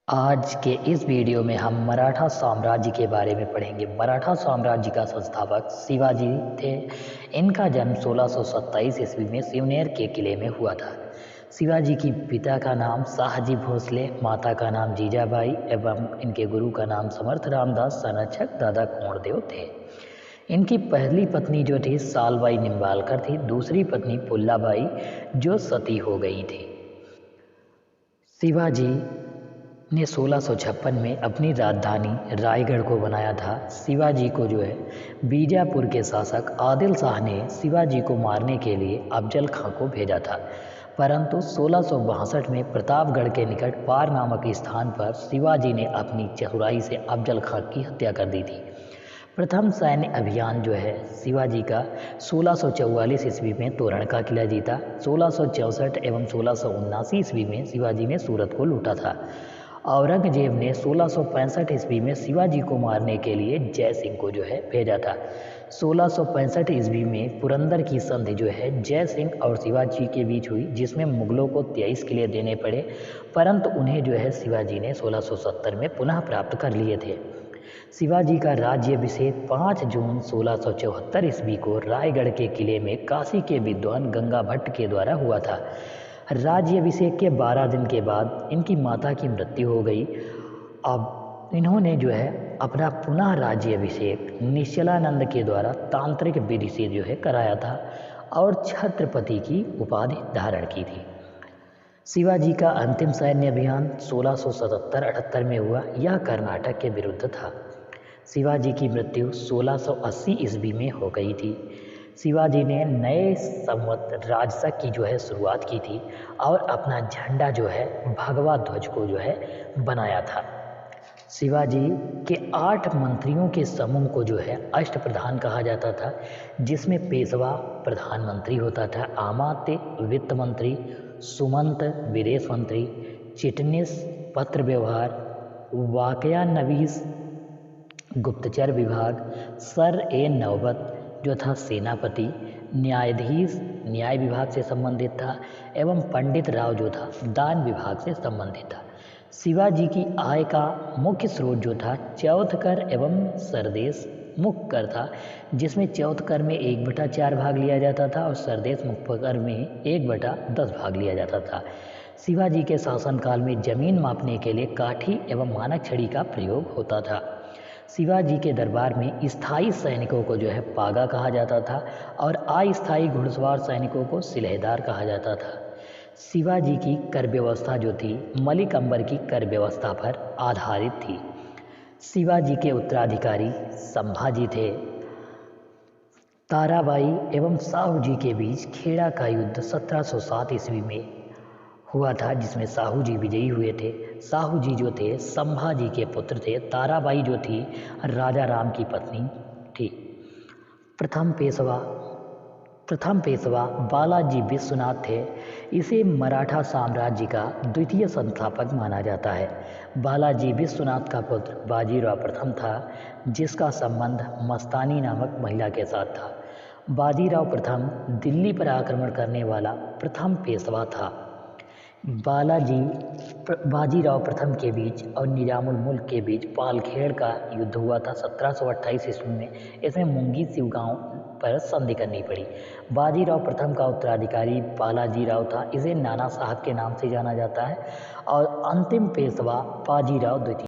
आज के इस वीडियो में हम मराठा साम्राज्य के बारे में पढ़ेंगे। मराठा साम्राज्य का संस्थापक शिवाजी थे। इनका जन्म 1627 ईस्वी में सिवनेर के किले में हुआ था। शिवाजी की पिता का नाम शाहजी भोसले, माता का नाम जीजाबाई एवं इनके गुरु का नाम समर्थ रामदास संरक्षक दादा कोंडदेव थे। इनकी पहली पत्नी जो थी सालबाई निम्बालकर थी, दूसरी पत्नी पुल्लाबाई जो सती हो गई थी। शिवाजी ने 1656 में अपनी राजधानी रायगढ़ को बनाया था। शिवाजी को बीजापुर के शासक आदिल शाह ने शिवाजी को मारने के लिए अफजल खां को भेजा था, परंतु 1662 में प्रतापगढ़ के निकट पार नामक स्थान पर शिवाजी ने अपनी चतुराई से अफजल खां की हत्या कर दी थी। प्रथम सैन्य अभियान शिवाजी का 1644 ईस्वी में तोरण का किला जीता। 1664 एवं 1679 ईस्वी में शिवाजी ने सूरत को लूटा था। औरंगजेब ने 1665 ईस्वी में शिवाजी को मारने के लिए जय सिंह को भेजा था। 1665 ईस्वी में पुरंदर की संधि जय सिंह और शिवाजी के बीच हुई, जिसमें मुगलों को 23 किले देने पड़े, परंतु उन्हें शिवाजी ने 1670 में पुनः प्राप्त कर लिए थे। शिवाजी का राज्याभिषेक 5 जून 1674 ईस्वी को रायगढ़ के किले में काशी के विद्वान गंगा भट्ट के द्वारा हुआ था। राज्याभिषेक के 12 दिन के बाद इनकी माता की मृत्यु हो गई। अब इन्होंने अपना पुनः राज्याभिषेक निश्चलानंद के द्वारा तांत्रिक विधि से कराया था और छत्रपति की उपाधि धारण की थी। शिवाजी का अंतिम सैन्य अभियान 1677-78 में हुआ। यह कर्नाटक के विरुद्ध था। शिवाजी की मृत्यु 1680 ईस्वी में हो गई थी। शिवाजी ने नए संवत राजशक की शुरुआत की थी और अपना झंडा भगवा ध्वज को बनाया था। शिवाजी के 8 मंत्रियों के समूह को अष्टप्रधान कहा जाता था, जिसमें पेशवा प्रधानमंत्री होता था, आमात्य वित्त मंत्री, सुमंत विदेश मंत्री, चिटनिस पत्र व्यवहार, वाकयानवीस गुप्तचर विभाग, सर-ए-नौबत था सेनापति, न्यायाधीश न्याय विभाग से संबंधित था एवं पंडित राव था दान विभाग से संबंधित था। शिवाजी की आय का मुख्य स्रोत था चौथ कर एवं सरदेश मुक्त कर था, जिसमें चौथ कर में 1/4 भाग लिया जाता था और सरदेश मुक्त कर में 1/10 भाग लिया जाता था। शिवाजी के शासनकाल में जमीन मापने के लिए काठी एवं मानक छड़ी का प्रयोग होता था। शिवाजी के दरबार में स्थायी सैनिकों को पागा कहा जाता था और अस्थायी घुड़सवार सैनिकों को सिलहदार कहा जाता था। शिवाजी की कर व्यवस्था थी मलिक अंबर की कर व्यवस्था पर आधारित थी। शिवाजी के उत्तराधिकारी संभाजी थे। ताराबाई एवं साहू जी के बीच खेड़ा का युद्ध 1707 ईस्वी में हुआ था, जिसमें साहू जी विजयी हुए थे। साहू जी थे संभाजी के पुत्र थे। ताराबाई थी राजा राम की पत्नी थी। प्रथम पेशवा बालाजी विश्वनाथ थे। इसे मराठा साम्राज्य का द्वितीय संस्थापक माना जाता है। बालाजी विश्वनाथ का पुत्र बाजीराव प्रथम था, जिसका संबंध मस्तानी नामक महिला के साथ था। बाजीराव प्रथम दिल्ली पर आक्रमण करने वाला प्रथम पेशवा था। बाजीराव प्रथम के बीच और निजामुल मुल्क के बीच पालखेड़ का युद्ध हुआ था 1728 ईस्वी में। इसमें मुंगी सिव गांव पर संधि करनी पड़ी। बाजीराव प्रथम का उत्तराधिकारी बालाजीराव था। इसे नाना साहब के नाम से जाना जाता है और अंतिम पेशवा बाजीराव द्वितीय